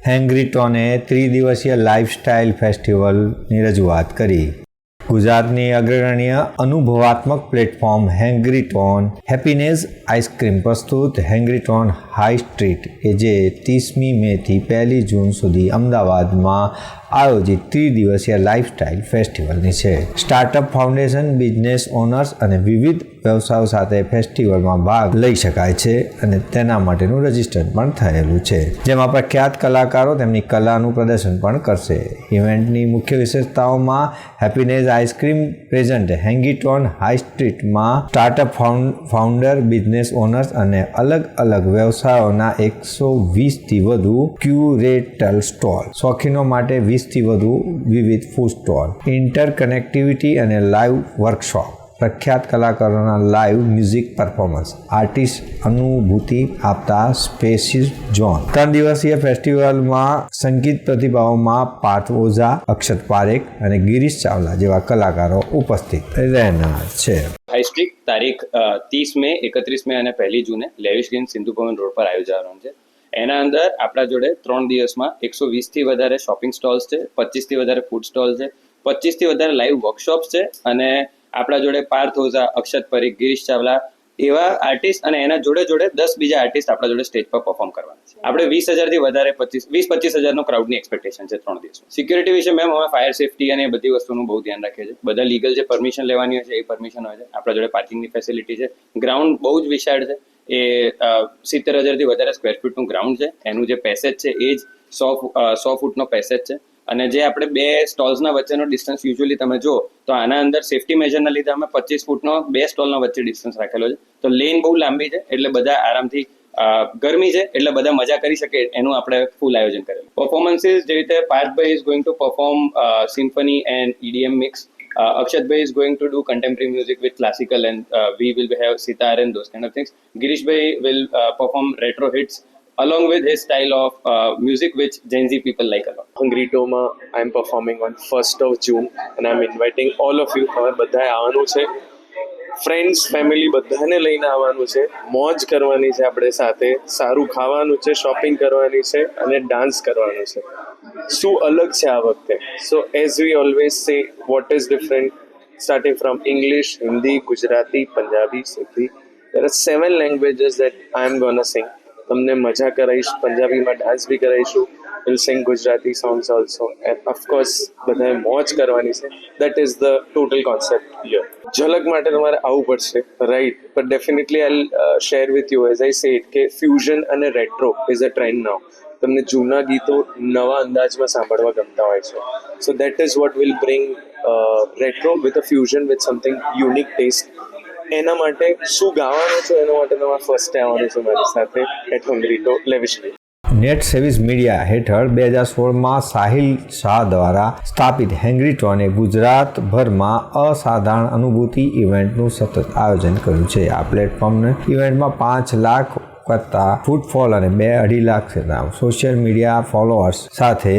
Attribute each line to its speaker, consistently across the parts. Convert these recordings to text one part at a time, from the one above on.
Speaker 1: હેંગ્રીટોને ત્રિદિવસીય લાઇફસ્ટાઇલ ફેસ્ટિવલની રજૂઆત કરી. ગુજરાતની અગ્રગણ્ય અનુભવાત્મક પ્લેટફોર્મ હેંગ્રીટોન હેપીનેસ આઈસ્ક્રીમ પ્રસ્તુત હેંગ્રીટોન હાઈ સ્ટ્રીટ કે જે 30મી મેથી 1 જૂન સુધી અમદાવાદમાં આયોજિત ત્રિદિવસીય લાઇફસ્ટાઇલ ફેસ્ટિવલની છે. સ્ટાર્ટઅપ ફાઉન્ડેશન, બિઝનેસ ઓનર્સ અને વિવિધ વ્યવસાયો સાથે ફેસ્ટિવલમાં ભાગ લઈ શકાય છે અને તેના માટેનું રજિસ્ટર પણ થયેલું છે, જેમાં પ્રખ્યાત કલાકારો તેમની કલાનું પ્રદર્શન પણ કરશે. ઇવેન્ટની મુખ્ય વિશેષતાઓમાં હેપીનેસ આઈસ્ક્રીમ પ્રેઝન્ટ હેંગ્રીટોન હાઈ સ્ટ્રીટમાં સ્ટાર્ટઅપ ફાઉન્ડર, બિઝનેસ ઓનર્સ અને અલગ અલગ વ્યવસાયોના 120થી વધુ ક્યુરેટલ સ્ટોલ, શોખીનો માટે 20થી વધુ વિવિધ ફૂડ સ્ટોલ, ઇન્ટરકનેક્ટિવિટી અને લાઇવ વર્કશોપ, પ્રખ્યાત કલાકારોના લાઇવ મ્યુઝિક પરફોર્મન્સ, આર્ટિસ્ટ અનુભૂતિ આપતા સ્પેશિયસ ઝોન. 3 દિવસીય ફેસ્ટિવલમાં સંગીત પ્રતિભાઓમાં પાર્થ ઓઝા, અક્ષત પારેખ અને ગિરીશ ચાવલા જેવા કલાકારો ઉપસ્થિત રહેનાર છે.
Speaker 2: હાઈ સ્ટ્રીટ તારીખ 30 મે, 31 મે અને 1 જૂને lavish green Sindhu Bhavan road પર આયોજન છે. એના અંદર આપણા જોડે 3 દિવસમાં 120થી વધારે શોપિંગ સ્ટોલ્સ છે, 25થી વધારે ફૂડ સ્ટોલ છે, 25થી વધારે લાઈવ વર્કશોપ્સ છે અને આપણા જોડે પાર્થ ઓઝા, અક્ષત પરીખ, ગિરીશ ચાવલા એવા આર્ટિસ્ટ અને એના જોડે 10 બીજા આર્ટિસ્ટ આપણા જોડે સ્ટેજ પર પરફોર્મ કરવાના છે. આપણે 20,000થી વધારે 20-25,000 ક્રાઉડની એક્સપેક્ટેશન છે 3 દિવસમાં. સિક્યુરિટી વિશે મેમ અમે ફાયર સેફટી અને એ બધી વસ્તુનું બહુ ધ્યાન રાખીએ છીએ. બધા લીગલ જે પરમિશન લેવાની હોય છે એ પરમિશન હોય છે. આપણા જોડે પાર્કિંગની ફેસિલિટી છે. ગ્રાઉન્ડ બહુ જ વિશાળ છે. એ 70,000થી વધારે સ્ક્વેર ફીટનું ગ્રાઉન્ડ છે. એનું જે પેસેજ છે એ જ 100 ફૂટનો પેસેજ છે અને જે આપણે 2 સ્ટોલ્સના વચ્ચેનો ડિસ્ટન્સ યુઝ્યુઅલી તમે જો તો આના અંદર સેફટી મેજરના લીધે અમે 25 ફૂટનો 2 સ્ટોલના વચ્ચે ડિસ્ટન્સ રાખેલો છે. તો લેન બહુ લાંબી છે એટલે બધા આરામથી, ગરમી છે એટલે બધા મજા કરી શકે એનું આપણે ફૂલ આયોજન કરેલું. પરફોર્મન્સીસ જે રીતે પાર્થભાઈ is going to perform symphony and EDM mix. Akshatbhai is going to do contemporary music with classical and we will have sitar and those kind of things. Girishbhai will perform retro hits along with his style of music which Gen Z people like a lot.
Speaker 3: Hengrito I am performing on 1st of June and I am inviting all of you. તમે બધાએ આવવાનું છે, friends, family બધાને લઈને આવવાનું છે, મોજ કરવાની છે, આપણે સાથે સારું ખાવાનું છે, શોપિંગ કરવાની છે અને ડાન્સ કરવાનું છે. શું અલગ છે આ વખતે? So as we always say, what is different starting from English, Hindi, Gujarati, Punjabi, Sindhi. There are 7 languages that I am gonna sing. તમને મજા કરાવીશ, પંજાબીમાં ડાન્સ બી કરાવીશું, will sing Gujarati songs also and of course બધાએ મોજ કરવાની છે. That is the total concept here. ઝલક માટે તમારે આવવું પડશે, right, but definitely I share with you as I said કે ફ્યુઝન અને retro is a trend now. તમને જૂના ગીતો નવા અંદાજમાં સાંભળવા ગમતા હોય છે. So that is what will bring retro with a fusion with something unique taste. એના માટે શું ગાવાનું છે એના માટે તમારે ફર્સ્ટ આવવાનું છે મારી સાથે એટ હેંગ્રીટો lavish green.
Speaker 1: Net service media હેઠળ 2016માં સાહિલ શાહ દ્વારા સ્થાપિત હેંગ્રીટોને ગુજરાતભરમાં અસાધારણ અનુભૂતિ ઇવેન્ટનું સતત આયોજન કર્યું છે. આ પ્લેટફોર્મને ઇવેન્ટમાં 5 લાખ કરતાં ફૂટફોલ અને 2.5 લાખ સોશિયલ મીડિયા ફોલોઅર્સ સાથે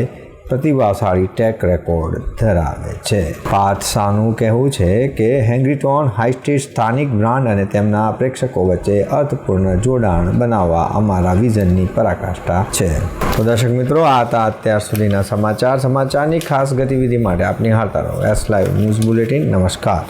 Speaker 1: પ્રતિભાશાળી ટેક રેકોર્ડ ધરાવે છે. પાર્થ શાહનું કહેવું છે કે હેંગ્રીટોન હાઈ સ્ટ્રીટ સ્થાનિક બ્રાન્ડ અને તેમના પ્રેક્ષકો વચ્ચે અર્થપૂર્ણ જોડાણ બનાવવા અમારા વિઝનની પરાકાષ્ઠા છે. તો દર્શક મિત્રો, આ હતા અત્યાર સુધીના સમાચારની ખાસ ગતિવિધિ માટે આપની નિહાળતા રહો S Live ન્યૂઝ બુલેટિન. નમસ્કાર.